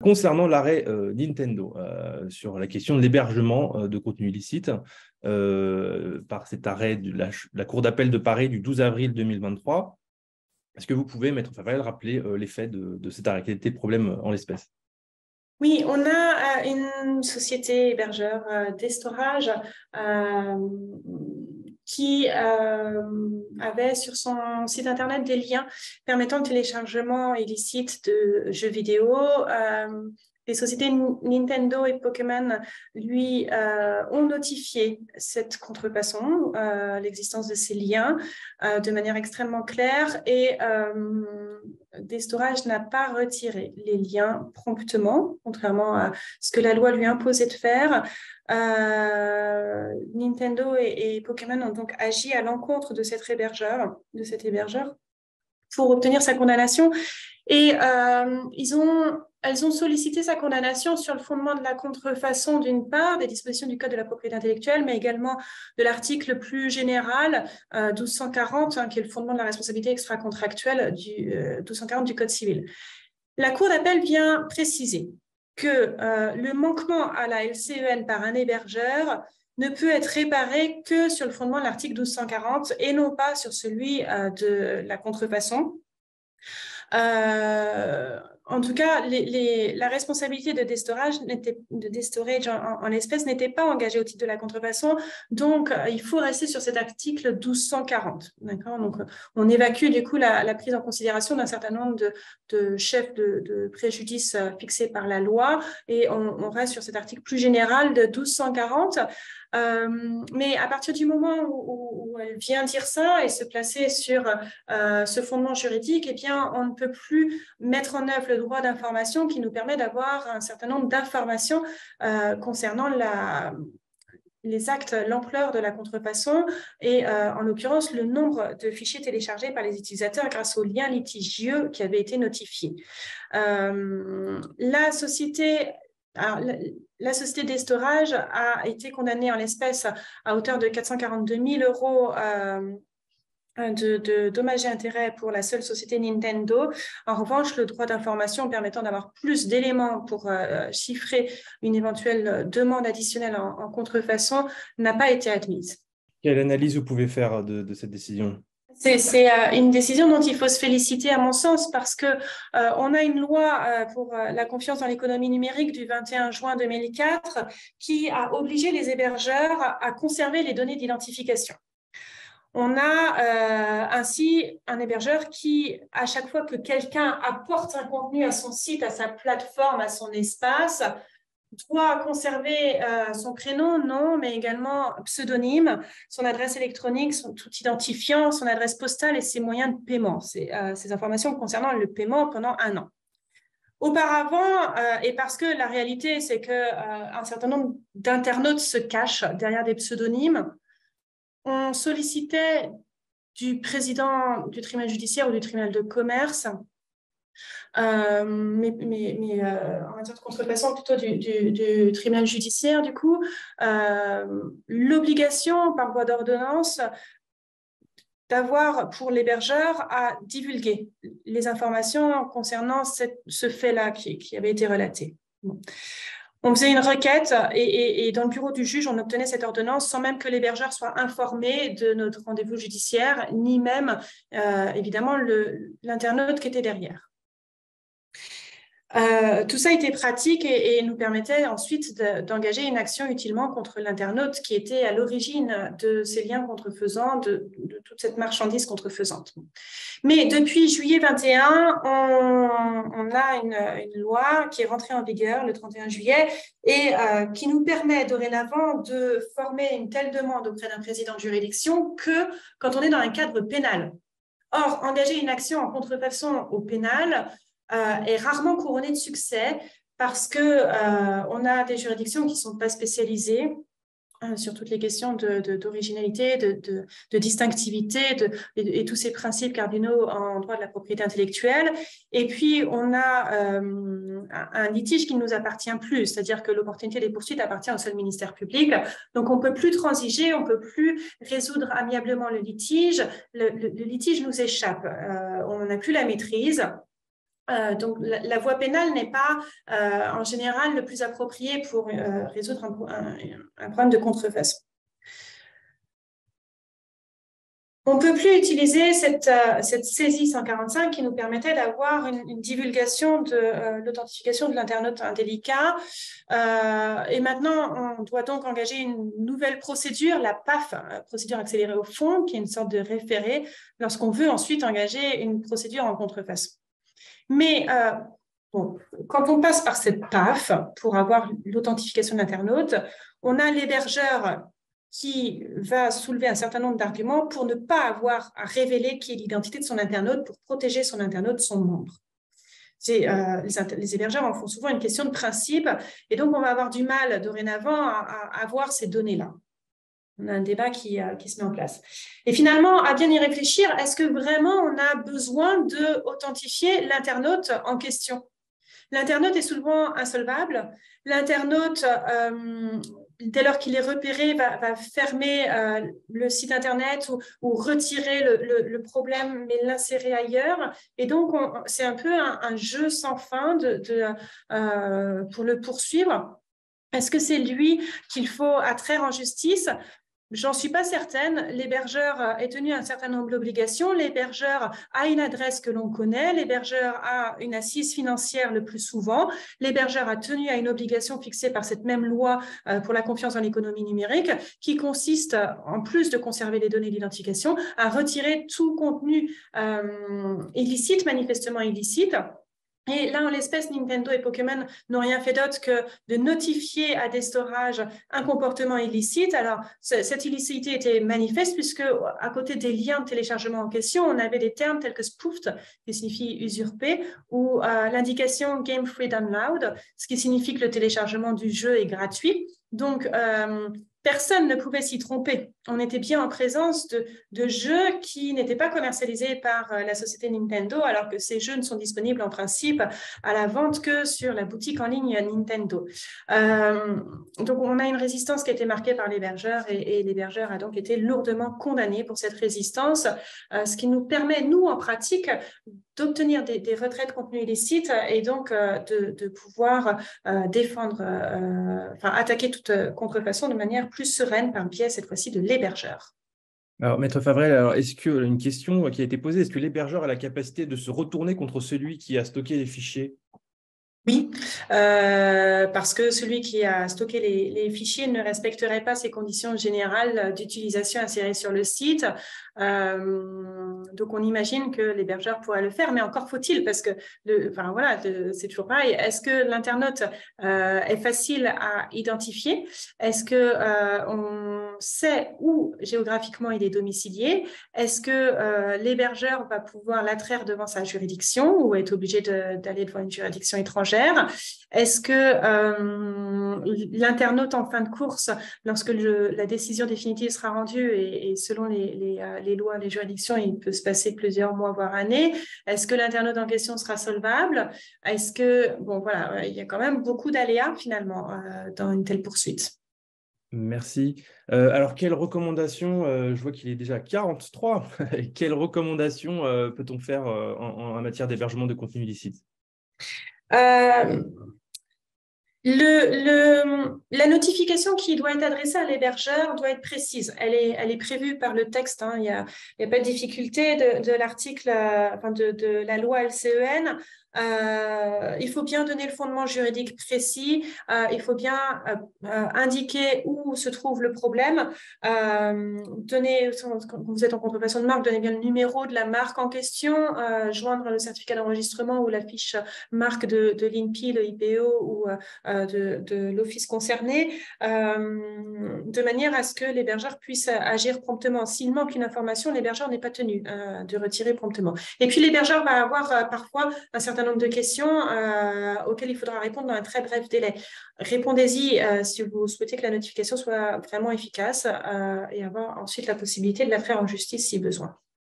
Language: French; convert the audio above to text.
concernant l'arrêt Nintendo sur la question de l'hébergement de contenu illicite par cet arrêt de la Cour d'appel de Paris du 12 avril 2023. Est-ce que vous pouvez, Maître Favarel, rappeler les faits de cet arrêt? Quel était le problème en l'espèce? Oui, on a une société hébergeur d'estorage qui avait sur son site internet des liens permettant le téléchargement illicite de jeux vidéo. Les sociétés Nintendo et Pokémon lui ont notifié cette contrefaçon, l'existence de ces liens de manière extrêmement claire, et Destorage n'a pas retiré les liens promptement, contrairement à ce que la loi lui imposait de faire. Nintendo et Pokémon ont donc agi à l'encontre de cet hébergeur, pour obtenir sa condamnation. Et elles ont sollicité sa condamnation sur le fondement de la contrefaçon, d'une part, des dispositions du Code de la propriété intellectuelle, mais également de l'article plus général 1240, qui est le fondement de la responsabilité extra-contractuelle du 1240 du Code civil. La Cour d'appel vient préciser que le manquement à la LCEN par un hébergeur ne peut être réparé que sur le fondement de l'article 1240 et non pas sur celui de la contrefaçon. En tout cas, la responsabilité de Destorage en l'espèce n'était pas engagée au titre de la contrefaçon, donc il faut rester sur cet article 1240. D'accord. Donc, on évacue du coup la prise en considération d'un certain nombre de chefs de préjudice fixés par la loi, et on reste sur cet article plus général de 1240. Mais à partir du moment où elle vient dire ça et se placer sur ce fondement juridique, eh bien, on ne peut plus mettre en œuvre le droit d'information qui nous permet d'avoir un certain nombre d'informations concernant les actes, l'ampleur de la contrefaçon et en l'occurrence le nombre de fichiers téléchargés par les utilisateurs grâce aux liens litigieux qui avaient été notifiés. La société d'estorage a été condamnée en l'espèce à hauteur de 442 000 euros de dommages et intérêts pour la seule société Nintendo. En revanche, le droit d'information permettant d'avoir plus d'éléments pour chiffrer une éventuelle demande additionnelle en contrefaçon n'a pas été admise. Quelle analyse vous pouvez faire de cette décision? C'est une décision dont il faut se féliciter à mon sens, parce que on a une loi pour la confiance dans l'économie numérique du 21 juin 2004 qui a obligé les hébergeurs à conserver les données d'identification. On a ainsi un hébergeur qui, à chaque fois que quelqu'un apporte un contenu à son site, à sa plateforme, à son espace, doit conserver son prénom, nom, mais également pseudonyme, son adresse électronique, son tout identifiant, son adresse postale et ses moyens de paiement. Ces informations concernant le paiement pendant 1 an. Auparavant, et parce que la réalité, c'est qu'un certain nombre d'internautes se cachent derrière des pseudonymes, on sollicitait du président du tribunal judiciaire ou du tribunal de commerce, mais en matière de contrefaçon, plutôt du tribunal judiciaire, du coup, l'obligation par voie d'ordonnance d'avoir pour l'hébergeur à divulguer les informations concernant ce fait-là qui avait été relaté. Bon. On faisait une requête et dans le bureau du juge, on obtenait cette ordonnance sans même que l'hébergeur soit informé de notre rendez-vous judiciaire, ni même, évidemment, l'internaute qui était derrière. Tout ça était pratique et nous permettait ensuite d'engager une action utilement contre l'internaute qui était à l'origine de ces liens contrefaisants, de toute cette marchandise contrefaisante. Mais depuis juillet 21, on a une loi qui est rentrée en vigueur le 31 juillet et qui nous permet dorénavant de former une telle demande auprès d'un président de juridiction que quand on est dans un cadre pénal. Or, engager une action en contrefaçon au pénal est rarement couronné de succès parce qu'on a des juridictions qui ne sont pas spécialisées sur toutes les questions d'originalité, de distinctivité et tous ces principes cardinaux en droit de la propriété intellectuelle. Et puis, on a un litige qui ne nous appartient plus, c'est-à-dire que l'opportunité des poursuites appartient au seul ministère public. Donc, on ne peut plus transiger, on ne peut plus résoudre amiablement le litige. Le litige nous échappe, on n'en a plus la maîtrise. Donc, la voie pénale n'est pas, en général, le plus approprié pour résoudre un problème de contrefaçon. On ne peut plus utiliser cette saisie 145 qui nous permettait d'avoir une divulgation de l'authentification de l'internaute indélicat. Et maintenant, on doit donc engager une nouvelle procédure, la PAF, procédure accélérée au fond, qui est une sorte de référé, lorsqu'on veut ensuite engager une procédure en contrefaçon. Mais bon, quand on passe par cette PAF pour avoir l'authentification de l'internaute, on a l'hébergeur qui va soulever un certain nombre d'arguments pour ne pas avoir à révéler qui est l'identité de son internaute, pour protéger son internaute, son membre. Les hébergeurs en font souvent une question de principe, et donc on va avoir du mal dorénavant à avoir ces données-là. On a un débat qui se met en place. Et finalement, à bien y réfléchir, est-ce que vraiment on a besoin d'authentifier l'internaute en question? L'internaute est souvent insolvable. L'internaute, dès lors qu'il est repéré, va fermer le site Internet ou retirer le problème, mais l'insérer ailleurs. Et donc, c'est un peu un jeu sans fin pour le poursuivre. Est-ce que c'est lui qu'il faut attraire en justice? J'en suis pas certaine. L'hébergeur est tenu à un certain nombre d'obligations. L'hébergeur a une adresse que l'on connaît. L'hébergeur a une assise financière le plus souvent. L'hébergeur a tenu à une obligation fixée par cette même loi pour la confiance dans l'économie numérique qui consiste, en plus de conserver les données d'identification, à retirer tout contenu illicite, manifestement illicite. Et là, en l'espèce, Nintendo et Pokémon n'ont rien fait d'autre que de notifier à Destorage un comportement illicite. Alors, cette illicité était manifeste puisque, à côté des liens de téléchargement en question, on avait des termes tels que spoofed, qui signifie usurpé, ou l'indication Game Free Download, ce qui signifie que le téléchargement du jeu est gratuit. Donc, personne ne pouvait s'y tromper. On était bien en présence de jeux qui n'étaient pas commercialisés par la société Nintendo, alors que ces jeux ne sont disponibles en principe à la vente que sur la boutique en ligne Nintendo. Donc, on a une résistance qui a été marquée par l'hébergeur et l'hébergeur a donc été lourdement condamné pour cette résistance, ce qui nous permet, nous, en pratique, d'obtenir des retraits de contenu illicite et donc de pouvoir défendre, attaquer toute contrefaçon de manière plus sereine par le biais, cette fois-ci, de l'hébergeur. Alors, Maître Favrel, est-ce que une question qui a été posée, est-ce que l'hébergeur a la capacité de se retourner contre celui qui a stocké les fichiers? Oui, parce que celui qui a stocké les fichiers ne respecterait pas ces conditions générales d'utilisation insérées sur le site. Donc, on imagine que l'hébergeur pourrait le faire, mais encore faut-il, parce que c'est toujours pareil. Est-ce que l'internaute est facile à identifier? Est-ce que on sait où géographiquement il est domicilié? Est-ce que l'hébergeur va pouvoir l'attraire devant sa juridiction ou est obligé d'aller devant une juridiction étrangère? Est-ce que l'internaute en fin de course, lorsque la décision définitive sera rendue et selon les lois, les juridictions, il peut se passer plusieurs mois, voire années, est-ce que l'internaute en question sera solvable? Est-ce que, bon voilà, il y a quand même beaucoup d'aléas finalement dans une telle poursuite. Merci. Alors, quelles recommandations, je vois qu'il est déjà 43, quelles recommandations peut-on faire en matière d'hébergement de contenu illicite? La notification qui doit être adressée à l'hébergeur doit être précise. Elle est prévue par le texte. Hein. Il n'y a pas de difficulté de l'article, de la loi LCEN. Il faut bien donner le fondement juridique précis. Il faut bien indiquer où se trouve le problème. Quand vous êtes en contrefaçon de marque, donnez bien le numéro de la marque en question, joindre le certificat d'enregistrement ou la fiche marque de l'INPI, le IPO ou de l'office concerné, de manière à ce que l'hébergeur puisse agir promptement. S'il manque une information, l'hébergeur n'est pas tenu de retirer promptement. Et puis l'hébergeur va avoir parfois un certain nombre de questions auxquelles il faudra répondre dans un très bref délai. Répondez-y si vous souhaitez que la notification soit vraiment efficace et avoir ensuite la possibilité de la faire en justice si besoin.